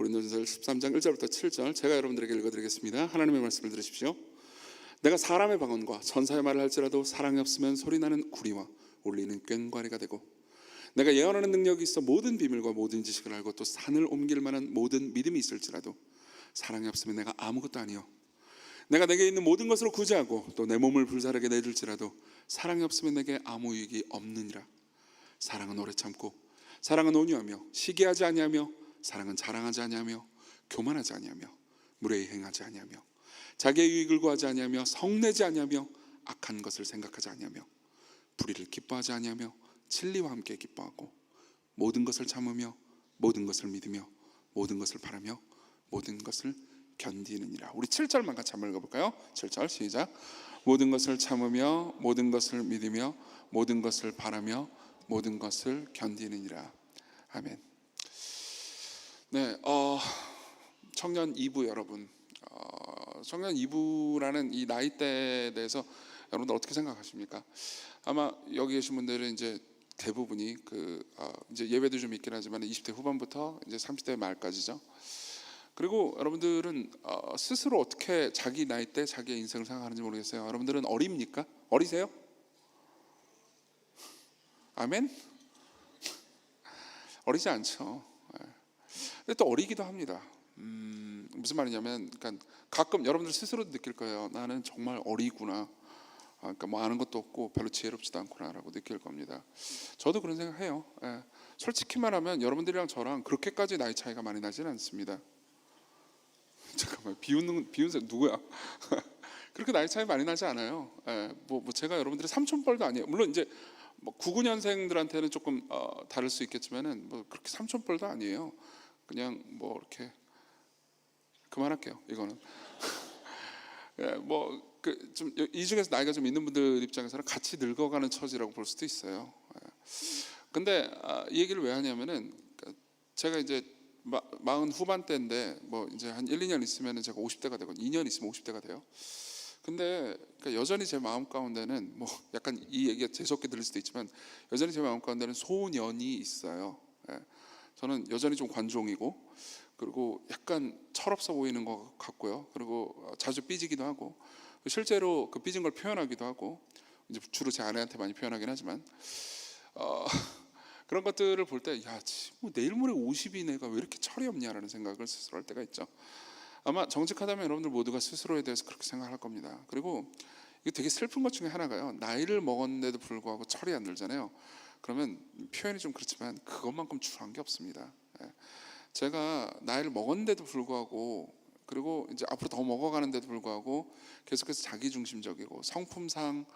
고린도전서 13장 1절부터 7절 제가 여러분들에게 읽어드리겠습니다. 하나님의 말씀을 들으십시오. 내가 사람의 방언과 천사의 말을 할지라도 사랑이 없으면 소리나는 구리와 울리는 꽹과리가 되고, 내가 예언하는 능력이 있어 모든 비밀과 모든 지식을 알고 또 산을 옮길 만한 모든 믿음이 있을지라도 사랑이 없으면 내가 아무것도 아니요, 내가 내게 있는 모든 것으로 구제하고 또 내 몸을 불사르게 내줄지라도 사랑이 없으면 내게 아무 유익이 없느니라. 사랑은 오래 참고, 사랑은 온유하며 시기하지 아니하며, 사랑은 자랑하지 아니하며 교만하지 아니하며 무례히 행하지 아니하며 자기의 유익을 구하지 아니하며 성내지 아니하며 악한 것을 생각하지 아니하며 불의를 기뻐하지 아니하며 진리와 함께 기뻐하고 모든 것을 참으며 모든 것을 믿으며 모든 것을 바라며 모든 것을 견디느니라. 우리 7절만 같이 한번 읽어볼까요? 7절 시작. 모든 것을 참으며 모든 것을 믿으며 모든 것을 바라며 모든 것을 견디느니라. 아멘. 네, 청년 2부 여러분, 청년 2부라는 이 나이대에 대해서 여러분들 어떻게 생각하십니까? 아마 여기 계신 분들은 이제 대부분이 이제 예외도 좀 있긴 하지만 20대 후반부터 이제 30대 말까지죠. 그리고 여러분들은 스스로 어떻게 자기 나이 때 자기의 인생을 생각하는지 모르겠어요. 여러분들은 어립니까? 어리세요? 아멘? 어리지 않죠. 근데 또 어리기도 합니다. 무슨 말이냐면, 그러니까 가끔 여러분들 스스로도 느낄 거예요. 나는 정말 어리구나. 그러니까 뭐 아는 것도 없고 별로 지혜롭지도 않구나라고 느낄 겁니다. 저도 그런 생각해요. 솔직히 말하면 여러분들이랑 저랑 그렇게까지 나이 차이가 많이 나지는 않습니다. 잠깐만, 비웃는 사람 누구야? 그렇게 나이 차이 많이 나지 않아요. 뭐 제가 여러분들의 삼촌뻘도 아니에요. 물론 이제 뭐 99년생들한테는 조금 다를 수 있겠지만은 뭐 그렇게 삼촌뻘도 아니에요. 그냥 뭐 이렇게 그만할게요. 이거는 뭐 좀 이 중에서 나이가 좀 있는 분들 입장에서는 같이 늙어가는 처지라고 볼 수도 있어요. 근데 이 얘기를 왜 하냐면은 제가 이제 40 후반대인데 뭐 이제 한 1, 2년 있으면은 제가 50대가 되고 2년 있으면 50대가 돼요. 근데 그러니까 여전히 제 마음 가운데는 뭐 약간 이 얘기가 재수없게 들릴 수도 있지만 여전히 제 마음 가운데는 소년이 있어요. 저는 여전히 좀 관종이고, 그리고 약간 철없어 보이는 것 같고요. 그리고 자주 삐지기도 하고, 실제로 그 삐진 걸 표현하기도 하고, 이제 주로 제 아내한테 많이 표현하긴 하지만 그런 것들을 볼 때, 야, 뭐 내일 모레 50이 내가 왜 이렇게 철이 없냐라는 생각을 스스로 할 때가 있죠. 아마 정직하다면 여러분들 모두가 스스로에 대해서 그렇게 생각할 겁니다. 그리고 이게 되게 슬픈 것 중에 하나가요. 나이를 먹었는데도 불구하고 철이 안 들잖아요. 그러면 표현이 좀 그렇지만 그것만큼 추한 게 없습니다. 제가 나이를 먹었는데도 불구하고, 그리고 이제 앞으로 더 먹어가는데도 불구하고 계속해서 자기중심적이고 성품상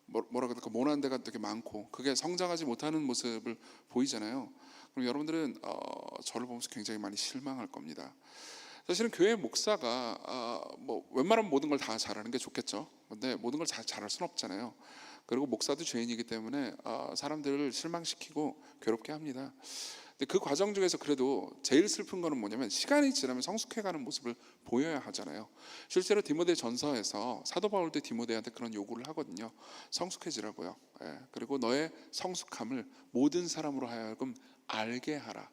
뭐라 그럴까, 모난 데가 되게 많고 그게 성장하지 못하는 모습을 보이잖아요. 그럼 여러분들은 저를 보면서 굉장히 많이 실망할 겁니다. 사실은 교회 목사가 뭐 웬만하면 모든 걸 다 잘하는 게 좋겠죠. 근데 모든 걸 잘할 수는 없잖아요. 그리고 목사도 죄인이기 때문에 사람들을 실망시키고 괴롭게 합니다. 근데 그 과정 중에서 그래도 제일 슬픈 거는 뭐냐면, 시간이 지나면 성숙해가는 모습을 보여야 하잖아요. 실제로 디모데 전서에서 사도 바울도 디모데한테 그런 요구를 하거든요. 성숙해지라고요. 그리고 너의 성숙함을 모든 사람으로 하여금 알게 하라.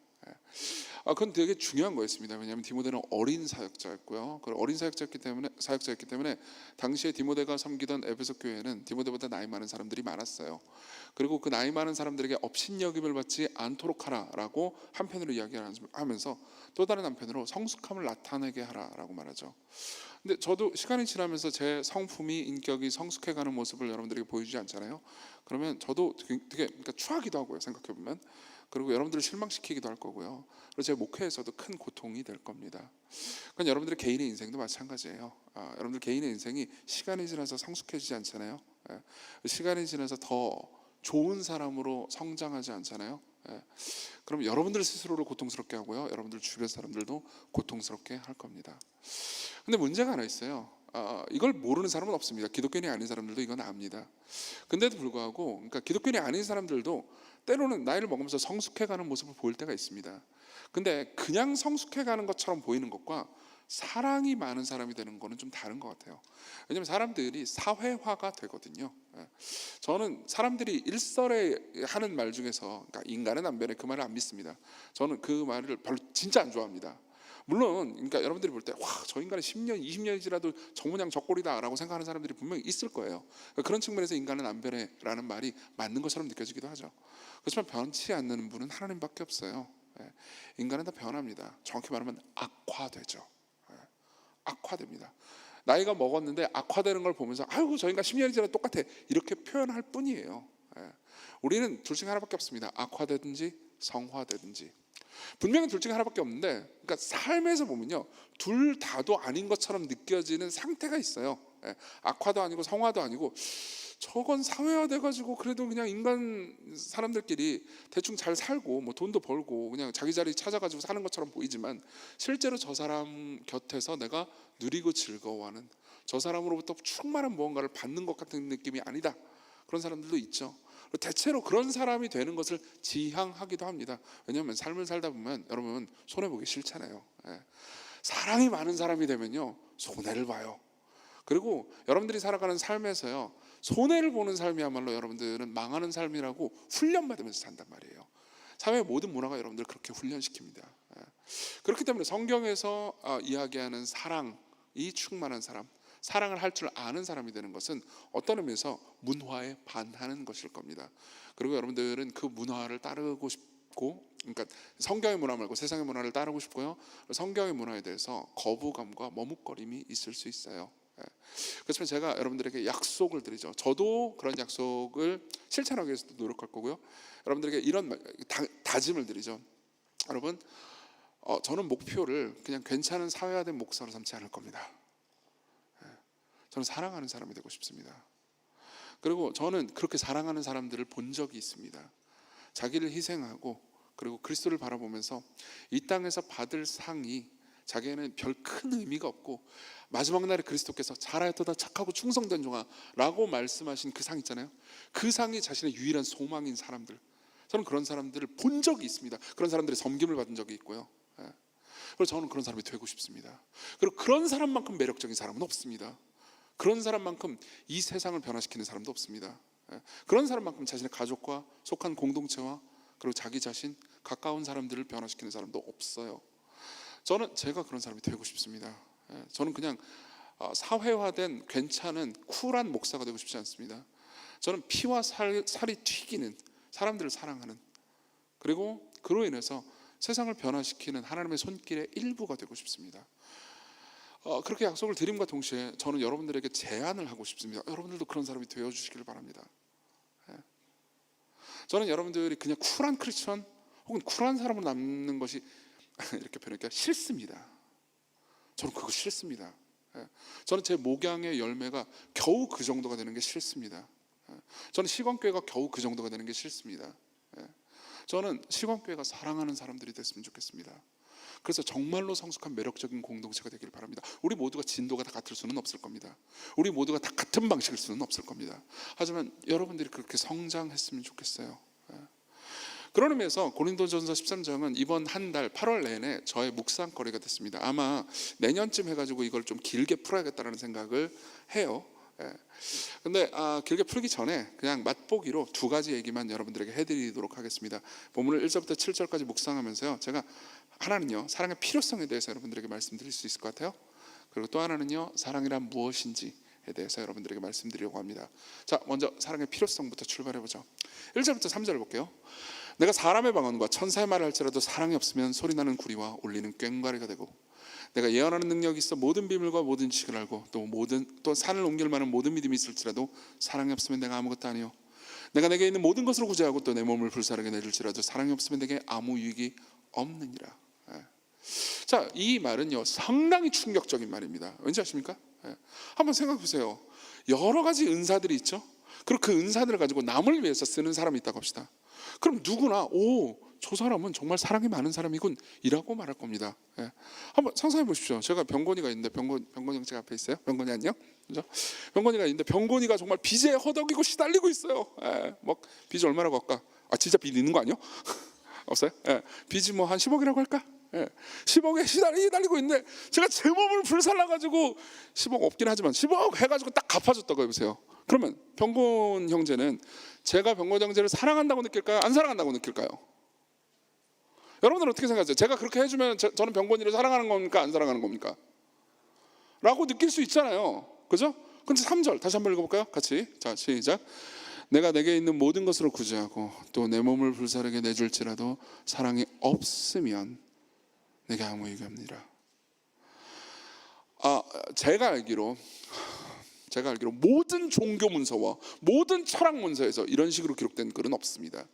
그건 되게 중요한 거였습니다. 왜냐하면 디모데는 어린 사역자였고요. 어린 사역자였기 때문에 당시에 디모데가 섬기던 에베소 교회는 디모데보다 나이 많은 사람들이 많았어요. 그리고 그 나이 많은 사람들에게 업신여김을 받지 않도록 하라라고 한편으로 이야기하면서 또 다른 한편으로 성숙함을 나타내게 하라라고 말하죠. 근데 저도 시간이 지나면서 제 성품이, 인격이 성숙해가는 모습을 여러분들에게 보여주지 않잖아요. 그러면 저도 되게 그러니까 추하기도 하고요, 생각해보면. 그리고 여러분들을 실망시키기도 할 거고요. 그리고 제 목회에서도 큰 고통이 될 겁니다. 그러니까 여러분들의 개인의 인생도 마찬가지예요. 여러분들 개인의 인생이 시간이 지나서 성숙해지지 않잖아요. 시간이 지나서 더 좋은 사람으로 성장하지 않잖아요. 그럼 여러분들 스스로를 고통스럽게 하고요, 여러분들 주변 사람들도 고통스럽게 할 겁니다. 근데 문제가 하나 있어요. 이걸 모르는 사람은 없습니다. 기독교인이 아닌 사람들도 이건 압니다. 근데도 불구하고, 그러니까 기독교인이 아닌 사람들도 때로는 나이를 먹으면서 성숙해가는 모습을 보일 때가 있습니다. 근데 그냥 성숙해가는 것처럼 보이는 것과 사랑이 많은 사람이 되는 거는 좀 다른 것 같아요. 왜냐하면 사람들이 사회화가 되거든요. 저는 사람들이 일설에 하는 말 중에서, 그러니까 인간의 남변에, 그 말을 안 믿습니다. 저는 그 말을 별로 진짜 안 좋아합니다. 물론 그러니까 여러분들이 볼 때 와, 저 인간은 10년, 20년이 지나도 저모양 저꼴이다라고 생각하는 사람들이 분명히 있을 거예요. 그런 측면에서 인간은 안 변해라는 말이 맞는 것처럼 느껴지기도 하죠. 그렇지만 변치 않는 분은 하나님밖에 없어요. 인간은 다 변합니다. 정확히 말하면 악화되죠. 악화됩니다. 나이가 먹었는데 악화되는 걸 보면서 아이고 저 인간 10년이 지나도 똑같아 이렇게 표현할 뿐이에요. 우리는 둘 중에 하나밖에 없습니다. 악화되든지 성화되든지. 분명히 둘 중에 하나밖에 없는데, 그러니까 삶에서 보면요, 둘 다도 아닌 것처럼 느껴지는 상태가 있어요. 악화도 아니고 성화도 아니고, 저건 사회화돼가지고 그래도 그냥 인간 사람들끼리 대충 잘 살고 뭐 돈도 벌고 그냥 자기 자리 찾아가지고 사는 것처럼 보이지만, 실제로 저 사람 곁에서 내가 누리고 즐거워하는, 저 사람으로부터 충만한 무언가를 받는 것 같은 느낌이 아니다, 그런 사람들도 있죠. 대체로 그런 사람이 되는 것을 지향하기도 합니다. 왜냐하면 삶을 살다 보면 여러분 손해보기 싫잖아요. 사랑이 많은 사람이 되면요 손해를 봐요. 그리고 여러분들이 살아가는 삶에서요, 손해를 보는 삶이야말로 여러분들은 망하는 삶이라고 훈련받으면서 산단 말이에요. 사회의 모든 문화가 여러분들 그렇게 훈련시킵니다. 그렇기 때문에 성경에서 이야기하는 사랑이 충만한 사람, 사랑을 할 줄 아는 사람이 되는 것은 어떤 의미에서 문화에 반하는 것일 겁니다. 그리고 여러분들은 그 문화를 따르고 싶고, 그러니까 성경의 문화 말고 세상의 문화를 따르고 싶고요, 성경의 문화에 대해서 거부감과 머뭇거림이 있을 수 있어요. 그렇지만 제가 여러분들에게 약속을 드리죠. 저도 그런 약속을 실천하기 위해서 노력할 거고요, 여러분들에게 이런 다짐을 드리죠. 여러분, 저는 목표를 그냥 괜찮은 사회화된 목사로 삼지 않을 겁니다. 저는 사랑하는 사람이 되고 싶습니다. 그리고 저는 그렇게 사랑하는 사람들을 본 적이 있습니다. 자기를 희생하고 그리고 그리스도를 바라보면서 이 땅에서 받을 상이 자기에는 별 큰 의미가 없고, 마지막 날에 그리스도께서 잘하였도다 착하고 충성된 종아 라고 말씀하신 그 상 있잖아요. 그 상이 자신의 유일한 소망인 사람들, 저는 그런 사람들을 본 적이 있습니다. 그런 사람들의 섬김을 받은 적이 있고요. 그래서 저는 그런 사람이 되고 싶습니다. 그리고 그런 사람만큼 매력적인 사람은 없습니다. 그런 사람만큼 이 세상을 변화시키는 사람도 없습니다. 그런 사람만큼 자신의 가족과 속한 공동체와 그리고 자기 자신, 가까운 사람들을 변화시키는 사람도 없어요. 저는 제가 그런 사람이 되고 싶습니다. 저는 그냥 사회화된 괜찮은 쿨한 목사가 되고 싶지 않습니다. 저는 피와 살이 튀기는, 사람들을 사랑하는, 그리고 그로 인해서 세상을 변화시키는 하나님의 손길의 일부가 되고 싶습니다. 그렇게 약속을 드림과 동시에 저는 여러분들에게 제안을 하고 싶습니다. 여러분들도 그런 사람이 되어주시길 바랍니다. 저는 여러분들이 그냥 쿨한 크리스천 혹은 쿨한 사람으로 남는 것이 이렇게 표현하기가 싫습니다. 저는 그거 싫습니다. 저는 제 목양의 열매가 겨우 그 정도가 되는 게 싫습니다. 저는 시건교회가 겨우 그 정도가 되는 게 싫습니다. 저는 시건교회가 사랑하는 사람들이 됐으면 좋겠습니다. 그래서 정말로 성숙한 매력적인 공동체가 되길 바랍니다. 우리 모두가 진도가 다 같을 수는 없을 겁니다. 우리 모두가 다 같은 방식일 수는 없을 겁니다. 하지만 여러분들이 그렇게 성장했으면 좋겠어요. 그런 의미에서 고린도전서 13장은 이번 한 달 8월 내내 저의 묵상거리가 됐습니다. 아마 내년쯤 해가지고 이걸 좀 길게 풀어야겠다는 생각을 해요. 근데 길게 풀기 전에 그냥 맛보기로 두 가지 얘기만 여러분들에게 해드리도록 하겠습니다. 본문을 1절부터 7절까지 묵상하면서요, 제가 하나는요 사랑의 필요성에 대해서 여러분들에게 말씀드릴 수 있을 것 같아요. 그리고 또 하나는요 사랑이란 무엇인지에 대해서 여러분들에게 말씀드리려고 합니다. 자, 먼저 사랑의 필요성부터 출발해보죠. 1절부터 3절 볼게요. 내가 사람의 방언과 천사의 말을 할지라도 사랑이 없으면 소리나는 구리와 울리는 꽹과리가 되고, 내가 예언하는 능력이 있어 모든 비밀과 모든 지식을 알고 또 산을 옮길 만한 모든 믿음이 있을지라도 사랑이 없으면 내가 아무것도 아니요, 내가 내게 있는 모든 것을 구제하고 또 내 몸을 불사르게 내줄지라도 사랑이 없으면 내게 아무 유익이 없느니라. 자, 이 말은요 상당히 충격적인 말입니다. 왠지 아십니까? 한번 생각해 보세요. 여러 가지 은사들이 있죠. 그리고 그 은사들을 가지고 남을 위해서 쓰는 사람이 있다고 합시다. 그럼 누구나 저 사람은 정말 사랑이 많은 사람이군 이라고 말할 겁니다. 한번 상상해 보십시오. 제가 병건이가 있는데, 병건이 형 제 앞에 있어요. 병건이 안녕? 그죠? 병건이가 있는데 병건이가 정말 빚에 허덕이고 시달리고 있어요. 막 빚이 얼마라고 할까? 진짜 빚 있는 거 아니요? 없어요? 빚이 뭐 한 10억이라고 할까? 10억에 시달리고 있는데 제가 제 몸을 불살라가지고 10억 없긴 하지만 10억 해가지고 딱 갚아줬다고 해보세요. 그러면 병곤 형제는 제가 병곤 형제를 사랑한다고 느낄까요? 안 사랑한다고 느낄까요? 여러분들은 어떻게 생각하세요? 제가 그렇게 해주면 저는 병건이를 사랑하는 겁니까? 안 사랑하는 겁니까? 라고 느낄 수 있잖아요. 그죠? 근데 3절 다시 한번 읽어볼까요? 같이. 자, 시작. 내가 내게 있는 모든 것으로 구제하고 또 내 몸을 불사르게 내줄지라도 사랑이 없으면 내게 아무 이익이 없느니라. 제가 알기로 모든 종교 문서와 모든 철학 문서에서 이런 식으로 기록된 글은 없습니다.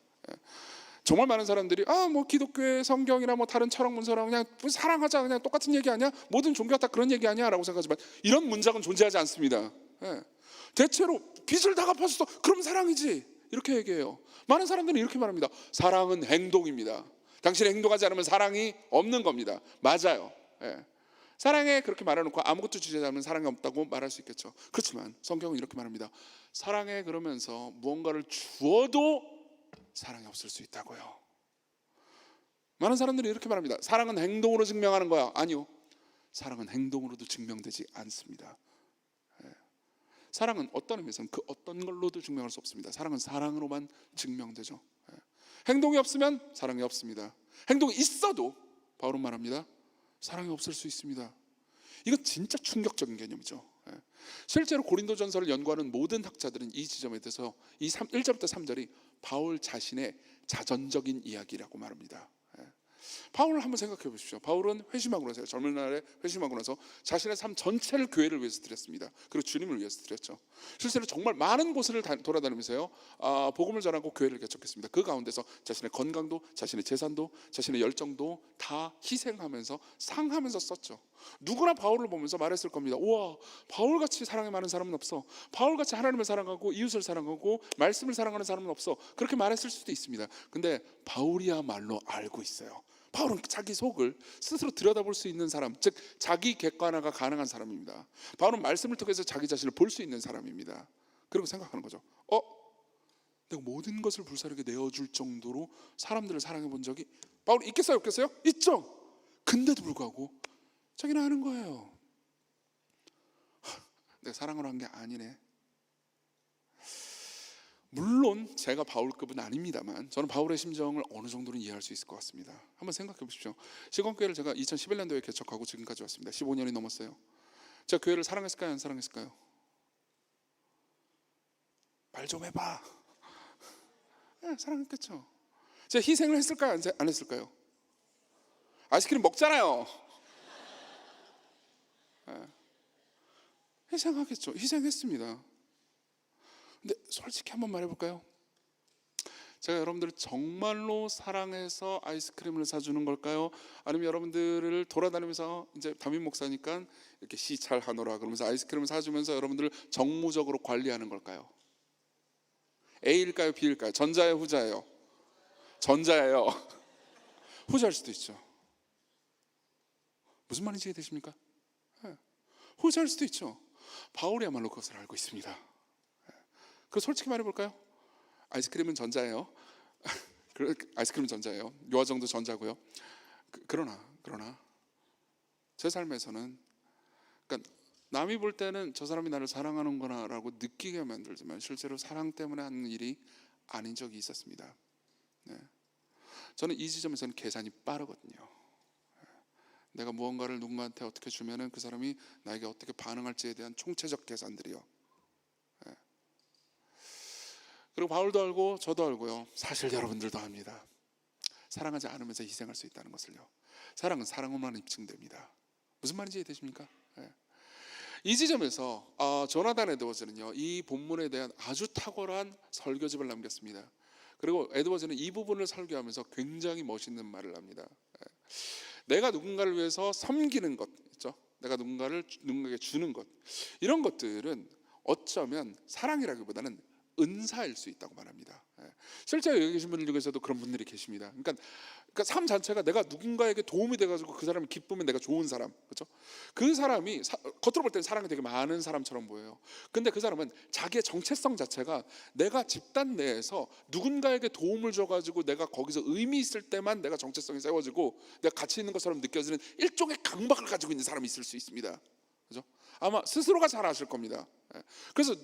정말 많은 사람들이 뭐 기독교의 성경이나 뭐 다른 철학 문서랑 그냥 사랑하자, 그냥 똑같은 얘기 아니야? 모든 종교가 다 그런 얘기 아니야? 라고 생각하지만 이런 문장은 존재하지 않습니다. 대체로 빚을 다 갚았어, 그럼 사랑이지, 이렇게 얘기해요. 많은 사람들은 이렇게 말합니다. 사랑은 행동입니다. 당신이 행동하지 않으면 사랑이 없는 겁니다. 맞아요. 사랑에 그렇게 말해놓고 아무것도 주지 않으면 사랑이 없다고 말할 수 있겠죠. 그렇지만 성경은 이렇게 말합니다. 사랑해 그러면서 무언가를 주어도 사랑이 없을 수 있다고요. 많은 사람들이 이렇게 말합니다. 사랑은 행동으로 증명하는 거야. 아니요, 사랑은 행동으로도 증명되지 않습니다. 사랑은 어떤 의미에서는 그 어떤 걸로도 증명할 수 없습니다. 사랑은 사랑으로만 증명되죠. 행동이 없으면 사랑이 없습니다. 행동이 있어도 바울은 말합니다. 사랑이 없을 수 있습니다. 이건 진짜 충격적인 개념이죠. 실제로 고린도전서를 연구하는 모든 학자들은 이 지점에 대해서 이 1절부터 3절이 바울 자신의 자전적인 이야기라고 말합니다. 바울을 한번 생각해 보십시오. 바울은 회심하고 나서, 젊은 날에 회심하고 나서 자신의 삶 전체를 교회를 위해서 드렸습니다. 그리고 주님을 위해서 드렸죠. 실제로 정말 많은 곳을 돌아다니면서요, 복음을 전하고 교회를 개척했습니다. 그 가운데서 자신의 건강도, 자신의 재산도, 자신의 열정도 다 희생하면서 상하면서 썼죠. 누구나 바울을 보면서 말했을 겁니다. 우와, 바울같이 사랑이 많은 사람은 없어. 바울같이 하나님을 사랑하고 이웃을 사랑하고 말씀을 사랑하는 사람은 없어. 그렇게 말했을 수도 있습니다. 근데 바울이야말로 알고 있어요. 바울은 자기 속을 스스로 들여다볼 수 있는 사람, 즉 자기 객관화가 가능한 사람입니다. 바울은 말씀을 통해서 자기 자신을 볼 수 있는 사람입니다. 그리고 생각하는 거죠. 내가 모든 것을 불사르게 내어줄 정도로 사람들을 사랑해 본 적이 바울이 있겠어요, 없겠어요? 있죠. 근데도 불구하고 자기는 아는 거예요. 내가 사랑을 한 게 아니네. 물론 제가 바울급은 아닙니다만 저는 바울의 심정을 어느 정도는 이해할 수 있을 것 같습니다. 한번 생각해 보십시오. 시건교회를 제가 2011년도에 개척하고 지금까지 왔습니다. 15년이 넘었어요. 제가 교회를 사랑했을까요, 안 사랑했을까요? 말 좀 해봐. 사랑했겠죠. 제가 희생을 했을까요, 안 했을까요? 아이스크림 먹잖아요. 희생하겠죠. 희생했습니다. 근데 솔직히 한번 말해볼까요? 제가 여러분들을 정말로 사랑해서 아이스크림을 사주는 걸까요? 아니면 여러분들을 돌아다니면서, 이제 담임 목사니까 이렇게 시찰 하노라 그러면서 아이스크림을 사주면서 여러분들을 정무적으로 관리하는 걸까요? A일까요, B일까요? 전자예요, 후자예요? 전자예요. 후자일 수도 있죠. 무슨 말인지 이해되십니까? 후자일 수도 있죠. 바울이야말로 그것을 알고 있습니다. 그 솔직히 말해볼까요? 아이스크림은 전자예요. 아이스크림은 전자예요. 요화정도 전자고요. 그러나 제 삶에서는, 그러니까 남이 볼 때는 저 사람이 나를 사랑하는구나라고 느끼게 만들지만 실제로 사랑 때문에 하는 일이 아닌 적이 있었습니다. 저는 이 지점에서는 계산이 빠르거든요. 내가 무언가를 누군가한테 어떻게 주면은 그 사람이 나에게 어떻게 반응할지에 대한 총체적 계산들이요. 그리고 바울도 알고 저도 알고요. 사실 여러분들도 압니다. 사랑하지 않으면서 희생할 수 있다는 것을요. 사랑은 사랑으로만 입증됩니다. 무슨 말인지 이해되십니까? 이 지점에서 조나단 에드워즈는요, 이 본문에 대한 아주 탁월한 설교집을 남겼습니다. 그리고 에드워즈는 이 부분을 설교하면서 굉장히 멋있는 말을 합니다. 내가 누군가를 위해서 섬기는 것 있죠. 내가 누군가에게 주는 것, 이런 것들은 어쩌면 사랑이라기보다는 은사일 수 있다고 말합니다. 실제 여기 계신 분들 중에서도 그런 분들이 계십니다. 그러니까 삶 자체가 내가 누군가에게 도움이 돼가지고 그 사람이 기쁘면 내가 좋은 사람, 그렇죠? 그 사람이 겉으로 볼 때는 사랑이 되게 많은 사람처럼 보여요. 근데 그 사람은 자기의 정체성 자체가 내가 집단 내에서 누군가에게 도움을 줘가지고 내가 거기서 의미 있을 때만 내가 정체성이 세워지고 내가 가치 있는 것처럼 느껴지는 일종의 강박을 가지고 있는 사람이 있을 수 있습니다. 그렇죠? 아마 스스로가 잘 아실 겁니다. 그래서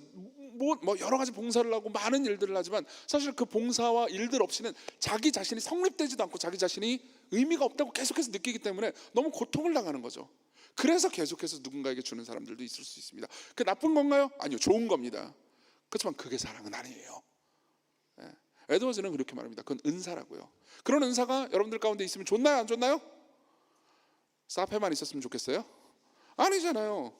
뭐 여러 가지 봉사를 하고 많은 일들을 하지만 사실 그 봉사와 일들 없이는 자기 자신이 성립되지도 않고 자기 자신이 의미가 없다고 계속해서 느끼기 때문에 너무 고통을 당하는 거죠. 그래서 계속해서 누군가에게 주는 사람들도 있을 수 있습니다. 그게 나쁜 건가요? 아니요, 좋은 겁니다. 그렇지만 그게 사랑은 아니에요. 에드워즈는 그렇게 말합니다. 그건 은사라고요. 그런 은사가 여러분들 가운데 있으면 좋나요, 안 좋나요? 사페만 있었으면 좋겠어요? 아니잖아요.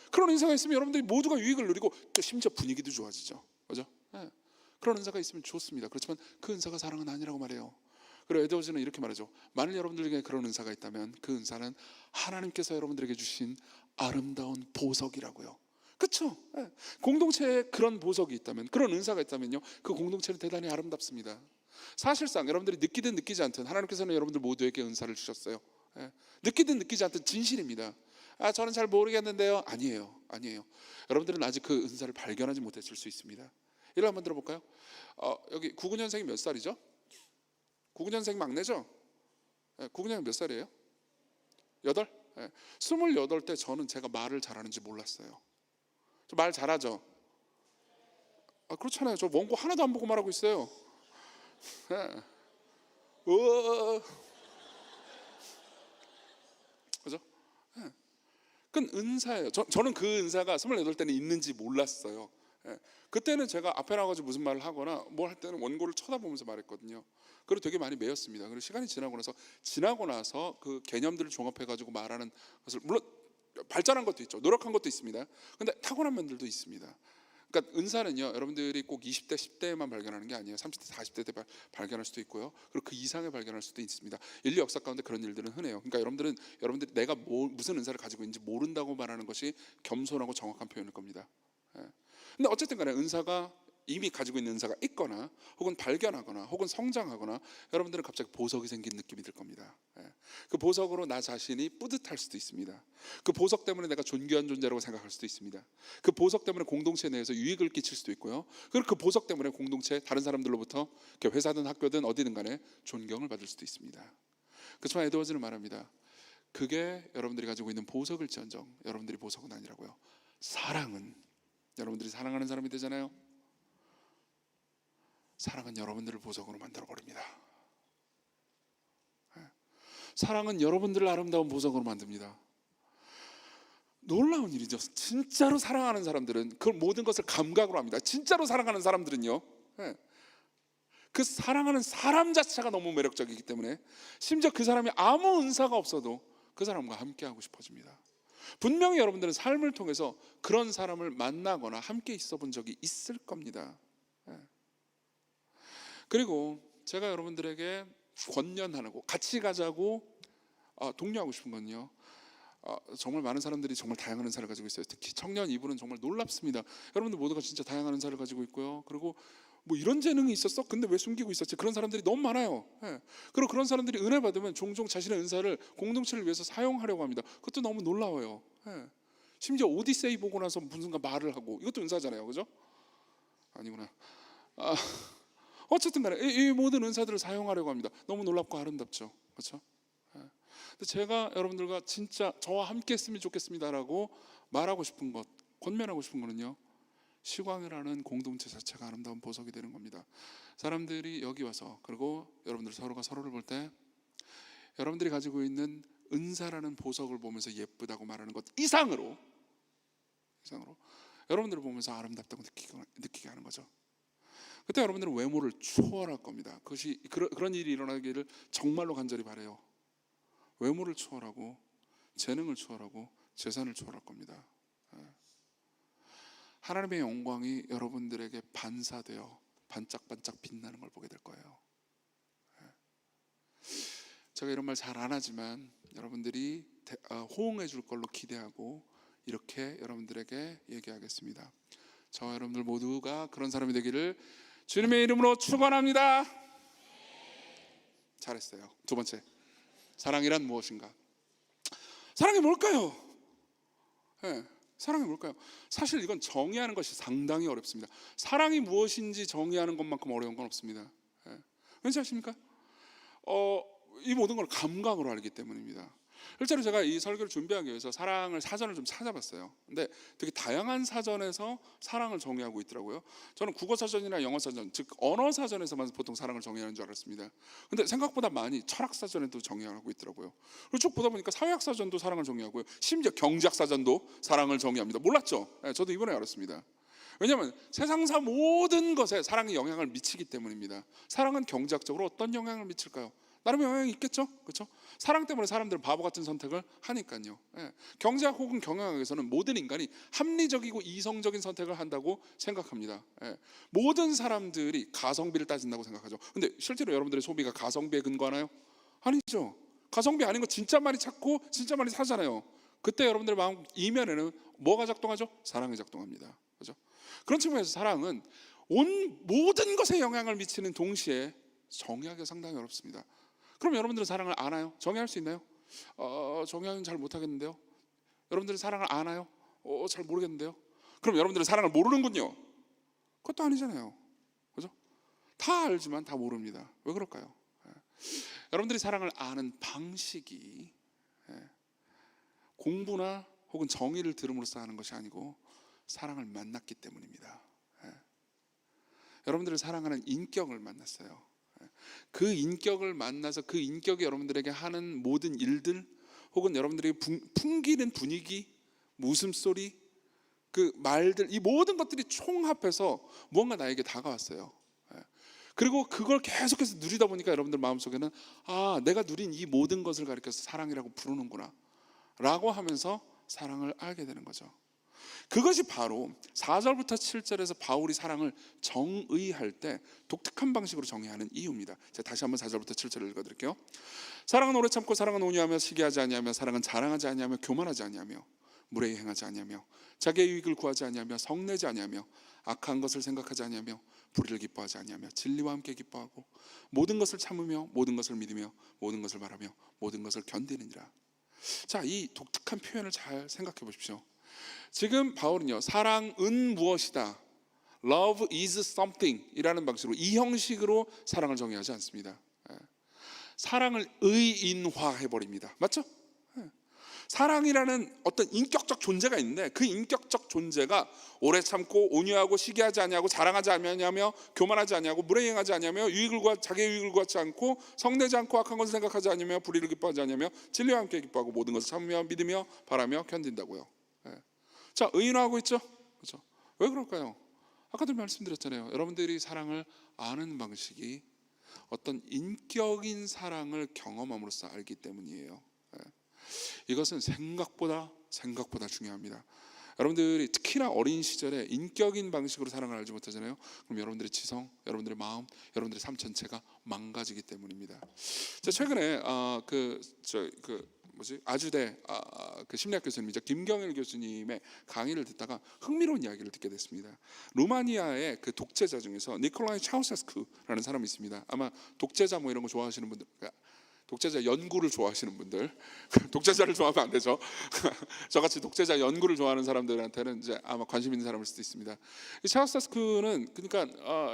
그런 은사가 있으면 여러분들이 모두가 유익을 누리고 또 심지어 분위기도 좋아지죠. 그죠? 그런 은사가 있으면 좋습니다. 그렇지만 그 은사가 사랑은 아니라고 말해요. 그리고 에드워즈는 이렇게 말하죠. 만일 여러분들에게 그런 은사가 있다면 그 은사는 하나님께서 여러분들에게 주신 아름다운 보석이라고요. 그렇죠? 공동체에 그런 보석이 있다면, 그런 은사가 있다면요, 그 공동체는 대단히 아름답습니다. 사실상 여러분들이 느끼든 느끼지 않든 하나님께서는 여러분들 모두에게 은사를 주셨어요. 느끼든 느끼지 않든 진실입니다. 저는 잘 모르겠는데요. 아니에요. 여러분들은 아직 그 은사를 발견하지 못했을 수 있습니다. 이를 한번 들어볼까요? 여기 99년생이 몇 살이죠? 99년생 막내죠? 99년생 몇 살이에요? 8? 28때 저는 제가 말을 잘하는지 몰랐어요. 저 말 잘하죠? 그렇잖아요. 저 원고 하나도 안 보고 말하고 있어요. 그죠? 그건 은사예요. 저는 그 은사가 28때는 있는지 몰랐어요. 그때는 제가 앞에 나가서 무슨 말을 하거나 뭘 할 때는 원고를 쳐다보면서 말했거든요. 그리고 되게 많이 배웠습니다. 그리고 시간이 지나고 나서 그 개념들을 종합해가지고 말하는 것을, 물론 발전한 것도 있죠. 노력한 것도 있습니다. 근데 타고난 면들도 있습니다. 그러니까 은사는요, 여러분들이 꼭 20대, 10대에만 발견하는 게 아니에요. 30대, 40대 때 발견할 수도 있고요. 그리고 그 이상에 발견할 수도 있습니다. 인류 역사 가운데 그런 일들은 흔해요. 그러니까 여러분들이 내가 무슨 은사를 가지고 있는지 모른다고 말하는 것이 겸손하고 정확한 표현일 겁니다. 근데 어쨌든 간에 은사가, 이미 가지고 있는 은사가 있거나 혹은 발견하거나 혹은 성장하거나 여러분들은 갑자기 보석이 생긴 느낌이 들 겁니다. 그 보석으로 나 자신이 뿌듯할 수도 있습니다. 그 보석 때문에 내가 존귀한 존재라고 생각할 수도 있습니다. 그 보석 때문에 공동체 내에서 유익을 끼칠 수도 있고요. 그리고 그 보석 때문에 공동체 다른 사람들로부터 회사든 학교든 어디든 간에 존경을 받을 수도 있습니다. 그렇지만 에드워즈는 말합니다. 그게 여러분들이 가지고 있는 보석일지언정 여러분들이 보석은 아니라고요. 사랑은, 여러분들이 사랑하는 사람이 되잖아요. 사랑은 여러분들을 보석으로 만들어버립니다. 사랑은 여러분들을 아름다운 보석으로 만듭니다. 놀라운 일이죠. 진짜로 사랑하는 사람들은 그 모든 것을 감각으로 합니다. 진짜로 사랑하는 사람들은요, 그 사랑하는 사람 자체가 너무 매력적이기 때문에 심지어 그 사람이 아무 은사가 없어도 그 사람과 함께하고 싶어집니다. 분명히 여러분들은 삶을 통해서 그런 사람을 만나거나 함께 있어 본 적이 있을 겁니다. 그리고 제가 여러분들에게 권면하고 같이 가자고 독려하고 싶은 건요, 정말 많은 사람들이 정말 다양한 은사를 가지고 있어요. 특히 청년 이분은 정말 놀랍습니다. 여러분들 모두가 진짜 다양한 은사를 가지고 있고요. 그리고 뭐 이런 재능이 있었어? 근데 왜 숨기고 있었지? 그런 사람들이 너무 많아요. 그리고 그런 사람들이 은혜 받으면 종종 자신의 은사를 공동체를 위해서 사용하려고 합니다. 그것도 너무 놀라워요. 심지어 오디세이 보고 나서 무슨 순간 말을 하고, 이것도 은사잖아요. 그죠? 아니구나. 어쨌든 간에 이 모든 은사들을 사용하려고 합니다. 너무 놀랍고 아름답죠. 그렇죠? 근데 제가 여러분들과 진짜 저와 함께 했으면 좋겠습니다라고 말하고 싶은 것, 권면하고 싶은 거는요, 시광이라는 공동체 자체가 아름다운 보석이 되는 겁니다. 사람들이 여기 와서, 그리고 여러분들 서로가 서로를 볼 때 여러분들이 가지고 있는 은사라는 보석을 보면서 예쁘다고 말하는 것 이상으로 여러분들을 보면서 아름답다고 느끼게 하는 거죠. 그때 여러분들은 외모를 초월할 겁니다. 그것이 그런 일이 일어나기를 정말로 간절히 바라요. 외모를 초월하고 재능을 초월하고 재산을 초월할 겁니다. 하나님의 영광이 여러분들에게 반사되어 반짝반짝 빛나는 걸 보게 될 거예요. 제가 이런 말 잘 안 하지만 여러분들이 호응해 줄 걸로 기대하고 이렇게 여러분들에게 얘기하겠습니다. 저와 여러분들 모두가 그런 사람이 되기를 주님의 이름으로 축원합니다. 잘했어요. 두 번째, 사랑이란 무엇인가? 사랑이 뭘까요? 사랑이 뭘까요? 사실 이건 정의하는 것이 상당히 어렵습니다. 사랑이 무엇인지 정의하는 것만큼 어려운 건 없습니다. 왠지 아십니까? 이 모든 걸 감각으로 알기 때문입니다. 실제로 제가 이 설교를 준비하기 위해서 사랑을 사전을 좀 찾아봤어요. 근데 되게 다양한 사전에서 사랑을 정의하고 있더라고요. 저는 국어 사전이나 영어 사전, 즉 언어 사전에서만 보통 사랑을 정의하는 줄 알았습니다. 근데 생각보다 많이 철학 사전에도 정의하고 있더라고요. 그리고 쭉 보다 보니까 사회학 사전도 사랑을 정의하고요. 심지어 경제학 사전도 사랑을 정의합니다. 몰랐죠? 네, 저도 이번에 알았습니다. 왜냐하면 세상사 모든 것에 사랑이 영향을 미치기 때문입니다. 사랑은 경제학적으로 어떤 영향을 미칠까요? 나름의 영향이 있겠죠, 그렇죠? 사랑 때문에 사람들은 바보 같은 선택을 하니까요. 예. 경제학 혹은 경영학에서는 모든 인간이 합리적이고 이성적인 선택을 한다고 생각합니다. 예. 모든 사람들이 가성비를 따진다고 생각하죠. 근데 실제로 여러분들의 소비가 가성비에 근거하나요? 아니죠. 가성비 아닌 거 진짜 많이 찾고 진짜 많이 사잖아요. 그때 여러분들의 마음 이면에는 뭐가 작동하죠? 사랑이 작동합니다. 그렇죠? 그런 측면에서 사랑은 온 모든 것에 영향을 미치는 동시에 정의하기가 상당히 어렵습니다. 그럼 여러분들은 사랑을 아나요? 정의할 수 있나요? 정의하기는 잘 못하겠는데요. 여러분들은 사랑을 아나요? 잘 모르겠는데요. 그럼 여러분들은 사랑을 모르는군요. 그것도 아니잖아요. 그죠? 다 알지만 다 모릅니다. 왜 그럴까요? 여러분들이 사랑을 아는 방식이 공부나 혹은 정의를 들음으로써 하는 것이 아니고 사랑을 만났기 때문입니다. 여러분들을 사랑하는 인격을 만났어요. 그 인격을 만나서 그 인격이 여러분들에게 하는 모든 일들 혹은 여러분들이 풍기는 분위기, 웃음소리, 그 말들, 이 모든 것들이 총합해서 무언가 나에게 다가왔어요. 그리고 그걸 계속해서 누리다 보니까 여러분들 마음속에는 내가 누린 이 모든 것을 가리켜서 사랑이라고 부르는구나 라고 하면서 사랑을 알게 되는 거죠. 그것이 바로 4절부터 7절에서 바울이 사랑을 정의할 때 독특한 방식으로 정의하는 이유입니다. 제가 다시 한번 4절부터 7절을 읽어드릴게요. 사랑은 오래 참고 사랑은 온유하며 시기하지 아니하며 사랑은 자랑하지 아니하며 교만하지 아니하며 무례히 행하지 아니하며 자기의 유익을 구하지 아니하며 성내지 아니하며 악한 것을 생각하지 아니하며 불의를 기뻐하지 아니하며 진리와 함께 기뻐하고 모든 것을 참으며 모든 것을 믿으며 모든 것을 바라며 모든 것을 견디느니라. 자, 이 독특한 표현을 잘 생각해 보십시오. 지금 바울은요, 사랑은 무엇이다, Love is something 이라는 방식으로 이 형식으로 사랑을 정의하지 않습니다. 사랑을 의인화해버립니다. 맞죠? 사랑이라는 어떤 인격적 존재가 있는데 그 인격적 존재가 오래 참고 온유하고 시기하지 아니하고 자랑하지 아니하며 교만하지 아니하고 무례히 행하지 아니하며 자기의 유익을 구하지 않고 성내지 않고 악한 것을 생각하지 아니하며 불의를 기뻐하지 아니하며 진리와 함께 기뻐하고 모든 것을 참으며 믿으며 바라며 견딘다고요. 자, 의인화하고 있죠? 그렇죠? 왜 그럴까요? 아까도 말씀드렸잖아요. 여러분들이 사랑을 아는 방식이 어떤 인격인 사랑을 경험함으로써 알기 때문이에요. 이것은 생각보다 중요합니다. 여러분들이 특히나 어린 시절에 인격인 방식으로 사랑을 알지 못하잖아요. 그럼 여러분들의 지성, 여러분들의 마음, 여러분들의 삶 전체가 망가지기 때문입니다. 제가 최근에 아주대 그 심리학 교수님이죠, 김경일 교수님의 강의를 듣다가 흥미로운 이야기를 듣게 됐습니다. 루마니아의 그 독재자 중에서 니콜라이 차우세스쿠라는 사람이 있습니다. 아마 독재자 뭐 이런 거 좋아하시는 분들, 독재자 연구를 좋아하시는 분들, 독재자를 좋아하면 안 되죠. 저같이 독재자 연구를 좋아하는 사람들한테는 이제 아마 관심 있는 사람일 수도 있습니다. 이 차우세스쿠는 그러니까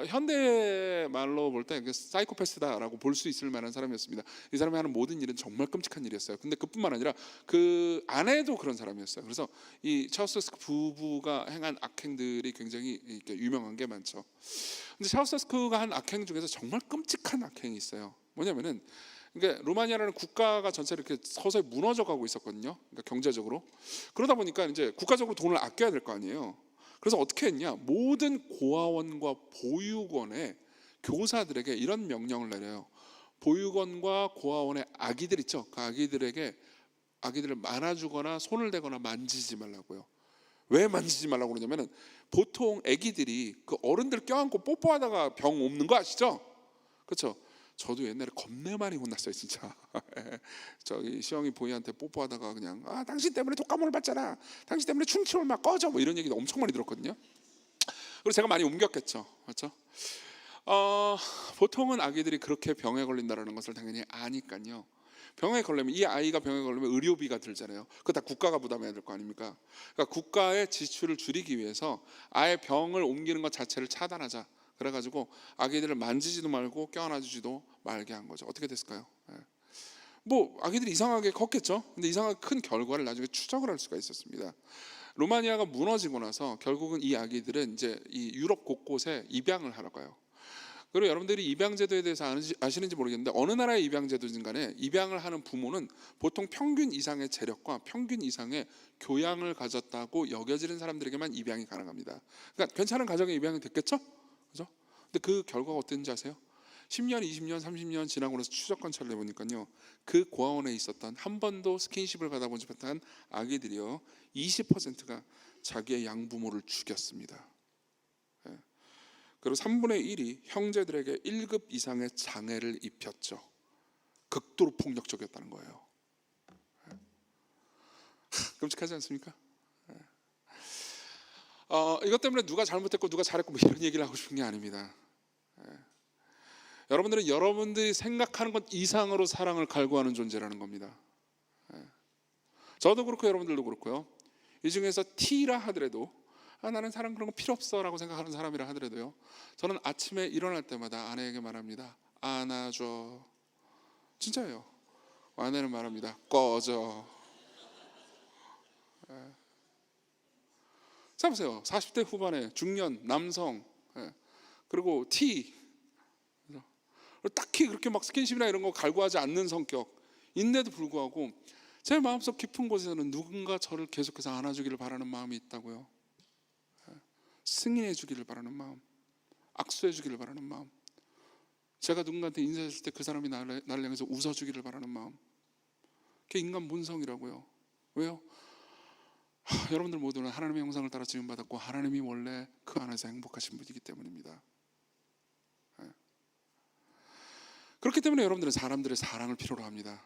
현대 말로 볼 때 사이코패스다라고 볼 수 있을 만한 사람이었습니다. 이 사람이 하는 모든 일은 정말 끔찍한 일이었어요. 근데 그뿐만 아니라 그 아내도 그런 사람이었어요. 그래서 이 차우세스쿠 부부가 행한 악행들이 굉장히 유명한 게 많죠. 근데 차우세스쿠가 한 악행 중에서 정말 끔찍한 악행이 있어요. 뭐냐면은, 그러니까 루마니아라는 국가가 전체를 이렇게 서서히 무너져가고 있었거든요. 그러니까 경제적으로. 그러다 보니까 이제 국가적으로 돈을 아껴야 될 거 아니에요. 그래서 어떻게 했냐? 모든 고아원과 보육원의 교사들에게 이런 명령을 내려요. 보육원과 고아원의 아기들 있죠. 그 아기들을 안아주거나 손을 대거나 만지지 말라고요. 왜 만지지 말라고 그러냐면은 보통 아기들이 그 어른들 껴안고 뽀뽀하다가 병 옮는 거 아시죠? 그렇죠? 저도 옛날에 겁내 많이 혼났어요, 진짜. 저기 시영이 보이한테 뽀뽀하다가 그냥 당신 때문에 독감을 받잖아, 당신 때문에 충치올 막 꺼져, 뭐 이런 얘기도 엄청 많이 들었거든요. 그래서 제가 많이 옮겼겠죠, 맞죠? 보통은 아기들이 그렇게 병에 걸린다는 것을 당연히 아니까요. 병에 걸리면, 이 아이가 병에 걸리면 의료비가 들잖아요. 그거 다 국가가 부담해야 될 거 아닙니까? 그러니까 국가의 지출을 줄이기 위해서 아예 병을 옮기는 것 자체를 차단하자. 그래가지고 아기들을 만지지도 말고 껴안아주지도 말게 한 거죠. 어떻게 됐을까요? 뭐 아기들이 이상하게 컸겠죠. 근데 이상하게 큰 결과를 나중에 추적을 할 수가 있었습니다. 로마니아가 무너지고 나서 결국은 이 아기들은 이제 이 유럽 곳곳에 입양을 하러 가요. 그리고 여러분들이 입양제도에 대해서 아시는지 모르겠는데 어느 나라의 입양제도든 간에 입양을 하는 부모는 보통 평균 이상의 재력과 평균 이상의 교양을 가졌다고 여겨지는 사람들에게만 입양이 가능합니다. 그러니까 괜찮은 가정에 입양이 됐겠죠? 그죠? 근데 그 결과가 어땠는지 아세요? 10년, 20년, 30년 지나고 나서 추적 관찰을 해보니까요, 그 고아원에 있었던 한 번도 스킨십을 받아보지 못한 아기들이요 20%가 자기의 양부모를 죽였습니다. 그리고 3분의 1이 형제들에게 1급 이상의 장애를 입혔죠. 극도로 폭력적이었다는 거예요. 끔찍하지 않습니까? 이것 때문에 누가 잘못했고 누가 잘했고 뭐 이런 얘기를 하고 싶은 게 아닙니다. 여러분들은 여러분들이 생각하는 것 이상으로 사랑을 갈구하는 존재라는 겁니다. 저도 그렇고 여러분들도 그렇고요. 이 중에서 T라 하더라도 나는 사랑 그런 거 필요 없어 라고 생각하는 사람이라 하더라도요, 저는 아침에 일어날 때마다 아내에게 말합니다. 안아줘. 진짜예요. 아내는 말합니다. 꺼져. 자 보세요. 40대 후반에 중년 남성, 그리고 T, 딱히 그렇게 막 스킨십이나 이런 거 갈구하지 않는 성격인데도 불구하고 제 마음속 깊은 곳에서는 누군가 저를 계속해서 안아주기를 바라는 마음이 있다고요. 승인해 주기를 바라는 마음, 악수해 주기를 바라는 마음, 제가 누군가한테 인사했을 때 그 사람이 나를 향해서 웃어주기를 바라는 마음, 그게 인간 본성이라고요. 왜요? 여러분들 모두는 하나님의 형상을 따라 지음받았고 하나님이 원래 그 안에서 행복하신 분이기 때문입니다. 그렇기 때문에 여러분들은 사람들의 사랑을 필요로 합니다.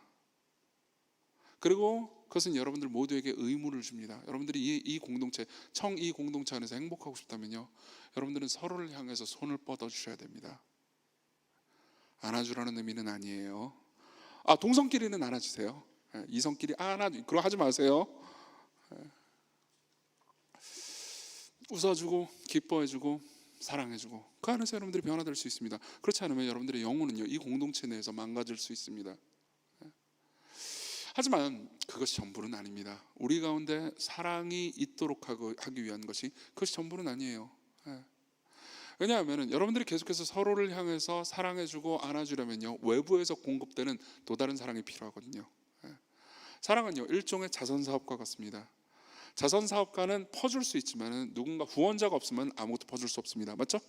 그리고 그것은 여러분들 모두에게 의무를 줍니다. 여러분들이 이 공동체, 이 공동체 안에서 행복하고 싶다면요, 여러분들은 서로를 향해서 손을 뻗어 주셔야 됩니다. 안아주라는 의미는 아니에요. 동성끼리는 안아주세요. 이성끼리 그거 하지 마세요. 웃어주고 기뻐해주고 사랑해주고 그 안에서 여러분들이 변화될 수 있습니다. 그렇지 않으면 여러분들의 영혼은요, 이 공동체 내에서 망가질 수 있습니다. 하지만 그것이 전부는 아닙니다. 우리 가운데 사랑이 있도록 하기 위한 것이 그것이 전부는 아니에요. 왜냐하면 여러분들이 계속해서 서로를 향해서 사랑해주고 안아주려면요, 외부에서 공급되는 또 다른 사랑이 필요하거든요. 사랑은요, 일종의 자선사업과 같습니다. 자선사업가는 퍼줄 수 있지만 누군가 후원자가 없으면 아무것도 퍼줄 수 없습니다. 맞죠?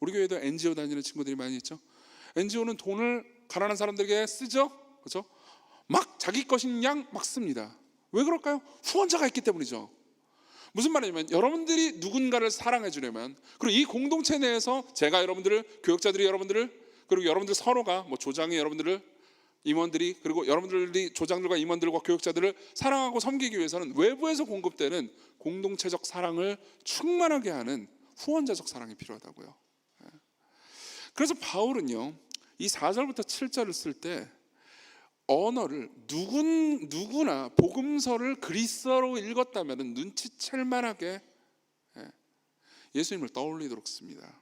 우리 교회도 NGO 다니는 친구들이 많이 있죠. NGO는 돈을 가난한 사람들에게 쓰죠. 그렇죠? 막 자기 것인 양 막 씁니다. 왜 그럴까요? 후원자가 있기 때문이죠. 무슨 말이냐면 여러분들이 누군가를 사랑해 주려면, 그리고 이 공동체 내에서 제가 여러분들을, 교역자들이 여러분들을, 그리고 여러분들 서로가 뭐 조장이 여러분들을, 임원들이, 그리고 여러분들이 조장들과 임원들과 교역자들을 사랑하고 섬기기 위해서는 외부에서 공급되는 공동체적 사랑을 충만하게 하는 후원자적 사랑이 필요하다고요. 그래서 바울은요, 이 4절부터 7절을 쓸 때 언어를 누구나 복음서를 그리스어로 읽었다면 눈치챌 만하게 예수님을 떠올리도록 씁니다.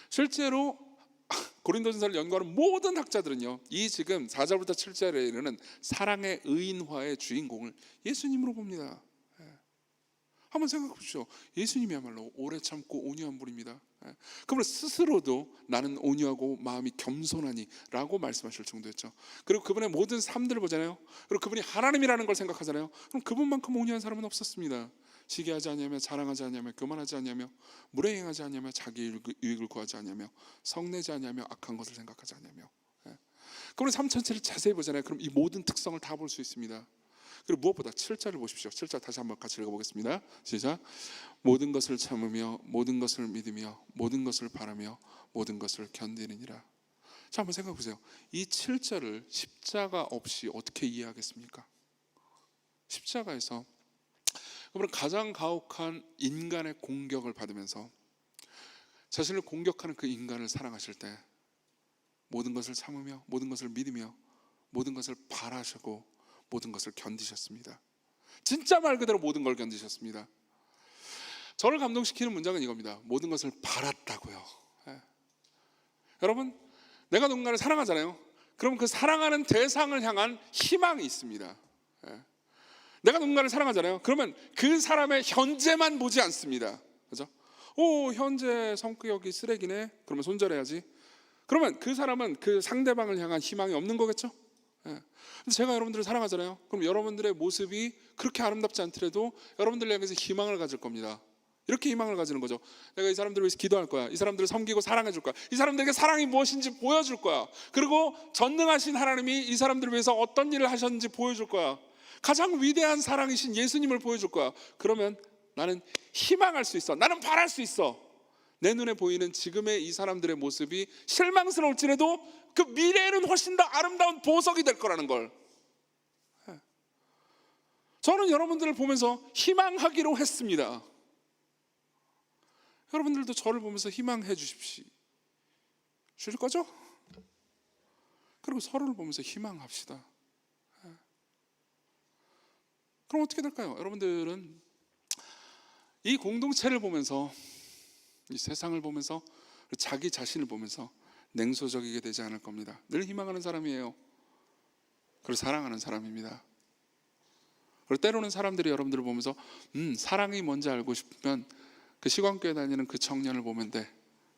실제로 고린도전서를 연구하는 모든 학자들은요, 이 지금 4절부터 7절에 이르는 사랑의 의인화의 주인공을 예수님으로 봅니다. 한번 생각해 보십시오. 예수님이야말로 오래 참고 온유한 분입니다. 그러면 스스로도 나는 온유하고 마음이 겸손하니 라고 말씀하실 정도였죠. 그리고 그분의 모든 삶들을 보잖아요. 그리고 그분이 하나님이라는 걸 생각하잖아요. 그럼 그분만큼 온유한 사람은 없었습니다. 시기하지 않냐며, 자랑하지 않냐며, 교만하지 않냐며, 무례행하지 않냐며, 자기 유익을 구하지 않냐며, 성내지 않냐며, 악한 것을 생각하지 않냐며. 그럼 삶 전체를 자세히 보잖아요. 그럼 이 모든 특성을 다 볼 수 있습니다. 그리고 무엇보다 7절을 보십시오. 7절 다시 한번 같이 읽어보겠습니다. 시작. 모든 것을 참으며, 모든 것을 믿으며, 모든 것을 바라며, 모든 것을 견디느니라. 자, 한번 생각해 보세요. 이 7절을 십자가 없이 어떻게 이해하겠습니까? 십자가에서 그러면 가장 가혹한 인간의 공격을 받으면서 자신을 공격하는 그 인간을 사랑하실 때 모든 것을 참으며, 모든 것을 믿으며, 모든 것을 바라시고 모든 것을 견디셨습니다. 진짜 말 그대로 모든 걸 견디셨습니다. 저를 감동시키는 문장은 이겁니다. 모든 것을 바랐다고요. 여러분, 내가 누군가를 사랑하잖아요. 그럼 그 사랑하는 대상을 향한 희망이 있습니다. 내가 누군가를 사랑하잖아요. 그러면 그 사람의 현재만 보지 않습니다. 그죠? 오, 현재 성격이 쓰레기네. 그러면 손절해야지. 그러면 그 사람은 그 상대방을 향한 희망이 없는 거겠죠? 근데 제가 여러분들을 사랑하잖아요. 그럼 여러분들의 모습이 그렇게 아름답지 않더라도 여러분들 향해서 희망을 가질 겁니다. 이렇게 희망을 가지는 거죠. 내가 이 사람들을 위해서 기도할 거야. 이 사람들을 섬기고 사랑해 줄 거야. 이 사람들에게 사랑이 무엇인지 보여줄 거야. 그리고 전능하신 하나님이 이 사람들을 위해서 어떤 일을 하셨는지 보여줄 거야. 가장 위대한 사랑이신 예수님을 보여줄 거야. 그러면 나는 희망할 수 있어. 나는 바랄 수 있어. 내 눈에 보이는 지금의 이 사람들의 모습이 실망스러울지라도 그 미래에는 훨씬 더 아름다운 보석이 될 거라는 걸. 저는 여러분들을 보면서 희망하기로 했습니다. 여러분들도 저를 보면서 희망해 주십시오. 주실 거죠? 그리고 서로를 보면서 희망합시다. 그럼 어떻게 될까요? 여러분들은 이 공동체를 보면서, 이 세상을 보면서, 자기 자신을 보면서 냉소적이게 되지 않을 겁니다. 늘 희망하는 사람이에요. 그리고 사랑하는 사람입니다. 그리고 때로는 사람들이 여러분들을 보면서 사랑이 뭔지 알고 싶으면 그 시광교회 다니는 그 청년을 보면 돼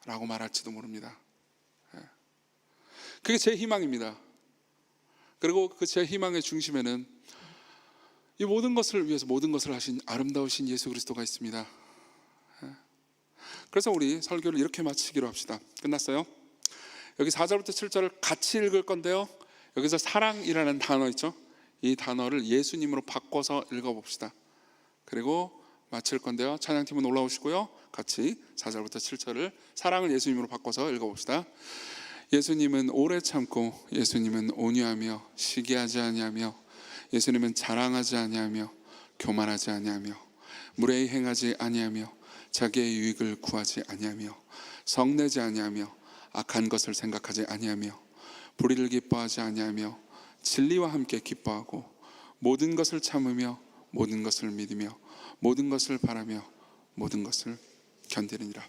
라고 말할지도 모릅니다. 그게 제 희망입니다. 그리고 그 제 희망의 중심에는 이 모든 것을 위해서 모든 것을 하신 아름다우신 예수 그리스도가 있습니다. 그래서 우리 설교를 이렇게 마치기로 합시다. 끝났어요? 여기 4절부터 7절을 같이 읽을 건데요, 여기서 사랑이라는 단어 있죠? 이 단어를 예수님으로 바꿔서 읽어봅시다. 그리고 마칠 건데요, 찬양팀은 올라오시고요, 같이 4절부터 7절을 사랑을 예수님으로 바꿔서 읽어봅시다. 예수님은 오래 참고, 예수님은 온유하며 시기하지 아니하며, 예수님은 자랑하지 아니하며 교만하지 아니하며 무례히 행하지 아니하며 자기의 유익을 구하지 아니하며 성내지 아니하며 악한 것을 생각하지 아니하며 불의를 기뻐하지 아니하며 진리와 함께 기뻐하고 모든 것을 참으며 모든 것을 믿으며 모든 것을 바라며 모든 것을 견디느니라.